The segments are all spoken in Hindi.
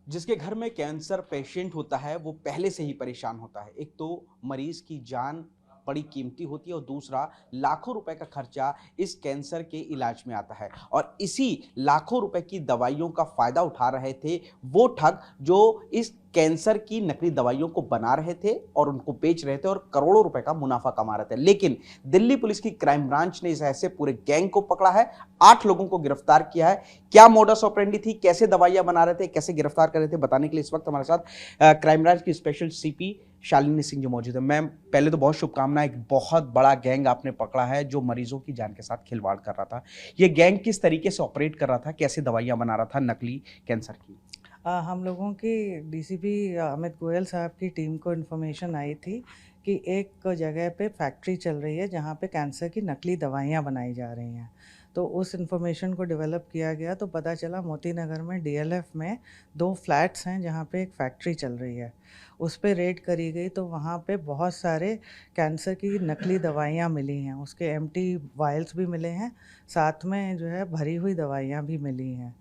जिसके घर में कैंसर पेशेंट होता है वो पहले से ही परेशान होता है। एक तो मरीज की जान बड़ी कीमती होती है और दूसरा लाखों रुपए का खर्चा इस कैंसर के इलाज में आता है और इसी लाखों रुपए की दवाइयों का फायदा उठा रहे थे वो ठग जो इस कैंसर की नकली दवाइयों को बना रहे थे और उनको बेच रहे थे और करोड़ों रुपए का मुनाफा कमा रहे थे। लेकिन दिल्ली पुलिस की क्राइम ब्रांच ने इस ऐसे पूरे गैंग को पकड़ा है। 8 लोगों को गिरफ्तार किया है। क्या मोडस ऑपरेंडी थी, कैसे दवाइयां बना रहे थे, कैसे गिरफ्तार कर रहे थे, बताने के लिए इस वक्त हमारे साथ क्राइम ब्रांच की स्पेशल सीपी शालिनी सिंह जो मौजूद है। मैम, पहले तो बहुत शुभकामनाएं। एक बहुत बड़ा गैंग आपने पकड़ा है जो मरीजों की जान के साथ खिलवाड़ कर रहा था। ये गैंग किस तरीके से ऑपरेट कर रहा था, कैसे दवाइयां बना रहा था नकली कैंसर की? हम लोगों की डीसीपी अमित गोयल साहब की टीम को इन्फॉर्मेशन आई थी कि एक जगह पे फैक्ट्री चल रही है जहाँ पे कैंसर की नकली दवाइयाँ बनाई जा रही हैं। तो उस इन्फॉर्मेशन को डेवलप किया गया तो पता चला मोती नगर में डीएलएफ में 2 फ्लैट्स हैं जहाँ पे एक फैक्ट्री चल रही है। उस पे रेड करी गई तो वहाँ पे बहुत सारे कैंसर की नकली दवाइयाँ मिली हैं। उसके एम्प्टी वायल्स भी मिले हैं, साथ में जो है भरी हुई दवाइयाँ भी मिली हैं।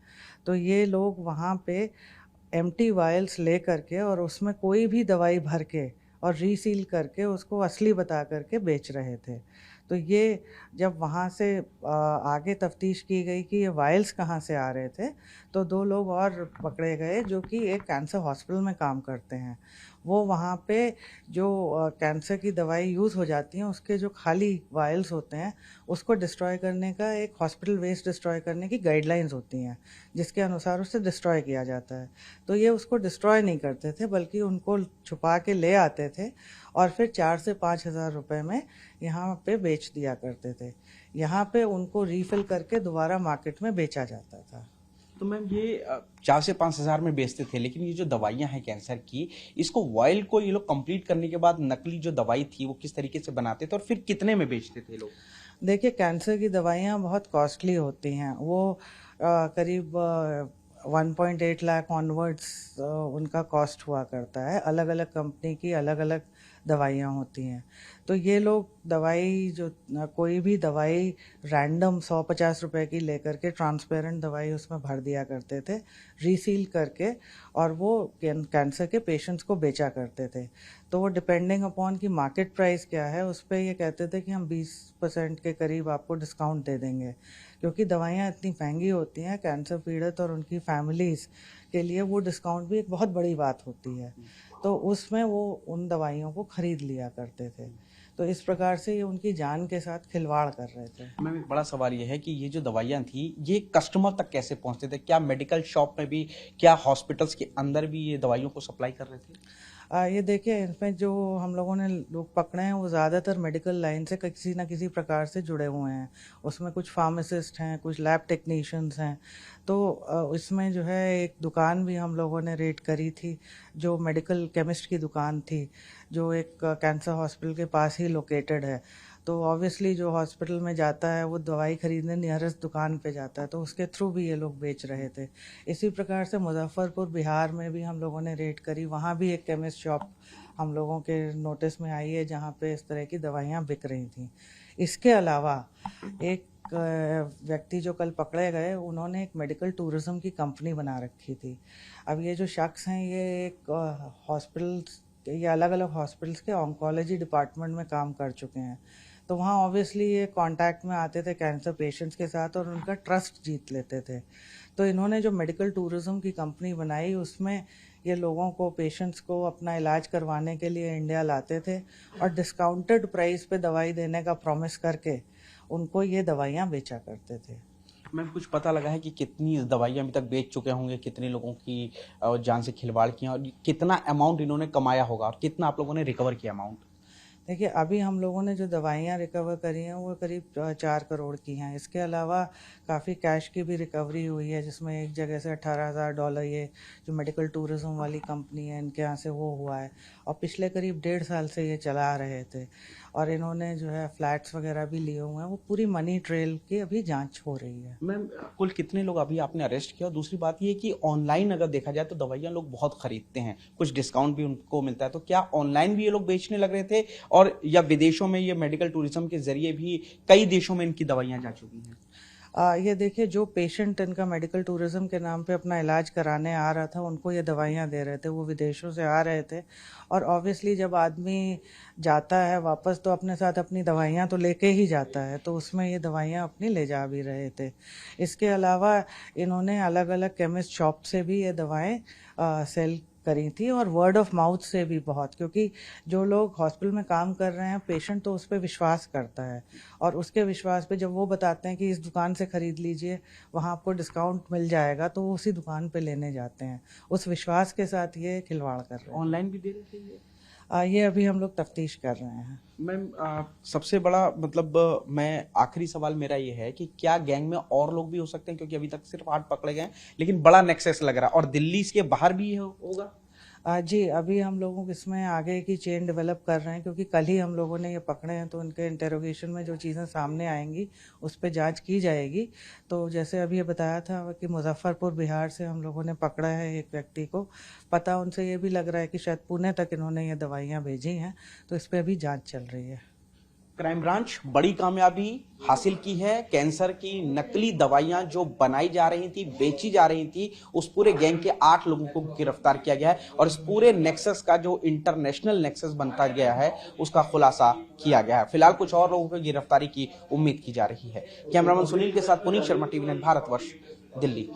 तो ये लोग वहाँ पे एम्प्टी वायल्स ले करके और उसमें कोई भी दवाई भर के और रीसील करके उसको असली बता करके बेच रहे थे। तो ये जब वहाँ से आगे तफ्तीश की गई कि ये वायल्स कहाँ से आ रहे थे, तो 2 लोग और पकड़े गए जो कि एक कैंसर हॉस्पिटल में काम करते हैं। वो वहाँ पे जो कैंसर की दवाई यूज़ हो जाती हैं उसके जो खाली वायल्स होते हैं उसको डिस्ट्रॉय करने का एक हॉस्पिटल वेस्ट डिस्ट्रॉय करने की गाइडलाइंस होती हैं, जिसके अनुसार उसे डिस्ट्रॉय किया जाता है। तो ये उसको डिस्ट्रॉय नहीं करते थे बल्कि उनको छुपा के ले आते थे और फिर 4 से 5 हज़ार रुपये में यहाँ पे बेच दिया करते थे। यहाँ पे उनको रीफ़िल करके दोबारा मार्केट में बेचा जाता था। तो मैम ये 4 से 5 हजार में बेचते थे, लेकिन ये जो दवाइयां हैं कैंसर की, इसको वॉयल को ये लोग कंप्लीट करने के बाद नकली जो दवाई थी वो किस तरीके से बनाते थे और फिर कितने में बेचते थे लोग? देखिए, कैंसर की दवाइयाँ बहुत कॉस्टली होती हैं। वो करीब 1.8 लाख ऑनवर्ड्स उनका कॉस्ट हुआ करता है। अलग अलग कंपनी की अलग अलग दवाइयाँ होती हैं। तो ये लोग दवाई जो कोई भी दवाई रैंडम 100-50 रुपए की लेकर के ट्रांसपेरेंट दवाई उसमें भर दिया करते थे रीसील करके, और वो कैंसर के पेशेंट्स को बेचा करते थे। तो वो डिपेंडिंग अपॉन कि मार्केट प्राइस क्या है उस पर ये कहते थे कि हम 20% के करीब आपको डिस्काउंट दे देंगे, क्योंकि दवाइयाँ इतनी महंगी होती हैं कैंसर पीड़ित और उनकी फैमिलीज़ के लिए वो डिस्काउंट भी एक बहुत बड़ी बात होती है। तो उसमें वो उन दवाइयों को ख़रीद लिया करते थे। तो इस प्रकार से ये उनकी जान के साथ खिलवाड़ कर रहे थे। मैम, एक बड़ा सवाल ये है कि ये जो दवाइयां थी ये कस्टमर तक कैसे पहुंचते थे? क्या मेडिकल शॉप में भी, क्या हॉस्पिटल्स के अंदर भी ये दवाइयों को सप्लाई कर रहे थे? ये देखिए, इसमें जो हम लोगों ने लोग पकड़े हैं वो ज़्यादातर मेडिकल लाइन से किसी न किसी प्रकार से जुड़े हुए हैं। उसमें कुछ फार्मासिस्ट हैं, कुछ लैब टेक्नीशियंस हैं। तो इसमें जो है एक दुकान भी हम लोगों ने रेड करी थी, जो मेडिकल केमिस्ट की दुकान थी, जो एक कैंसर हॉस्पिटल के पास ही लोकेटेड है। तो ऑब्वियसली जो हॉस्पिटल में जाता है वो दवाई खरीदने नियरेस्ट दुकान पे जाता है, तो उसके थ्रू भी ये लोग बेच रहे थे। इसी प्रकार से मुजफ्फरपुर बिहार में भी हम लोगों ने रेड करी, वहाँ भी एक केमिस्ट शॉप हम लोगों के नोटिस में आई है जहाँ पे इस तरह की दवाइयाँ बिक रही थी। इसके अलावा एक व्यक्ति जो कल पकड़े गए, उन्होंने एक मेडिकल टूरिज्म की कंपनी बना रखी थी। अब ये जो शख्स हैं ये एक हॉस्पिटल या अलग अलग हॉस्पिटल्स के ऑन्कोलॉजी डिपार्टमेंट में काम कर चुके हैं। तो वहाँ ऑब्वियसली ये कांटेक्ट में आते थे कैंसर पेशेंट्स के साथ और उनका ट्रस्ट जीत लेते थे। तो इन्होंने जो मेडिकल टूरिज्म की कंपनी बनाई उसमें ये लोगों को, पेशेंट्स को अपना इलाज करवाने के लिए इंडिया लाते थे और डिस्काउंटेड प्राइस पे दवाई देने का प्रॉमिस करके उनको ये दवाइयाँ बेचा करते थे। मैम, कुछ पता लगा है कि कितनी दवाइयां अभी तक बेच चुके होंगे, कितने लोगों की जान से खिलवाड़ किया और कितना अमाउंट इन्होंने कमाया होगा और कितना आप लोगों ने रिकवर किया अमाउंट? देखिए, अभी हम लोगों ने जो दवाइयाँ रिकवर करी हैं वो करीब 4 करोड़ की हैं। इसके अलावा काफ़ी कैश की भी रिकवरी हुई है, जिसमें एक जगह से $18,000 ये जो मेडिकल टूरिज्म वाली कंपनी है इनके यहाँ से वो हुआ है, और पिछले करीब 1.5 साल से ये चला रहे थे। और इन्होंने जो है फ्लैट्स वगैरह भी लिए हुए हैं। वो पूरी मनी ट्रेल की अभी जांच हो रही है। मैम, कुल कितने लोग अभी आपने अरेस्ट किया? और दूसरी बात ये कि ऑनलाइन अगर देखा जाए तो दवाइयां लोग बहुत खरीदते हैं, कुछ डिस्काउंट भी उनको मिलता है, तो क्या ऑनलाइन भी ये लोग बेचने लग रहे थे और या विदेशों में ये मेडिकल टूरिज्म के जरिए भी कई देशों में इनकी दवाइयां जा चुकी हैं? ये देखिए, जो पेशेंट इनका मेडिकल टूरिज्म के नाम पे अपना इलाज कराने आ रहा था, उनको ये दवाइयाँ दे रहे थे। वो विदेशों से आ रहे थे और ऑब्वियसली जब आदमी जाता है वापस तो अपने साथ अपनी दवाइयाँ तो लेके ही जाता है, तो उसमें ये दवाइयाँ अपनी ले जा भी रहे थे। इसके अलावा इन्होंने अलग-अलग केमिस्ट शॉप से भी ये दवाएँ सेल करी थी और वर्ड ऑफ माउथ से भी बहुत, क्योंकि जो लोग हॉस्पिटल में काम कर रहे हैं पेशेंट तो उस पर विश्वास करता है और उसके विश्वास पे जब वो बताते हैं कि इस दुकान से ख़रीद लीजिए, वहाँ आपको डिस्काउंट मिल जाएगा, तो वो उसी दुकान पे लेने जाते हैं। उस विश्वास के साथ ये खिलवाड़ कर रहे हैं। ऑनलाइन भी दे रहे थे ये? ये अभी हम लोग तफ्तीश कर रहे हैं। मैम, सबसे बड़ा मतलब मैं आखिरी सवाल मेरा ये है कि क्या गैंग में और लोग भी हो सकते हैं, क्योंकि अभी तक सिर्फ 8 पकड़े गए हैं लेकिन बड़ा नेक्सस लग रहा है, और दिल्ली इसके बाहर भी होगा? जी, अभी हम लोग इसमें आगे की चेन डेवलप कर रहे हैं, क्योंकि कल ही हम लोगों ने ये पकड़े हैं, तो उनके इंटेरोगेशन में जो चीज़ें सामने आएंगी उस पे जांच की जाएगी। तो जैसे अभी ये बताया था कि मुजफ्फरपुर बिहार से हम लोगों ने पकड़ा है एक व्यक्ति को, पता उनसे ये भी लग रहा है कि शायद पुणे तक इन्होंने ये दवाइयाँ भेजी हैं, तो इस पर अभी जाँच चल रही है। क्राइम ब्रांच बड़ी कामयाबी हासिल की है। कैंसर की नकली दवाइयां जो बनाई जा रही थी, बेची जा रही थी, उस पूरे गैंग के 8 लोगों को गिरफ्तार किया गया है और इस पूरे नेक्सस का जो इंटरनेशनल नेक्सस बनता गया है उसका खुलासा किया गया है। फिलहाल कुछ और लोगों की गिरफ्तारी की उम्मीद की जा रही है। कैमरामैन सुनील के साथ पुनीत शर्मा, टीवी 9 भारतवर्ष, दिल्ली।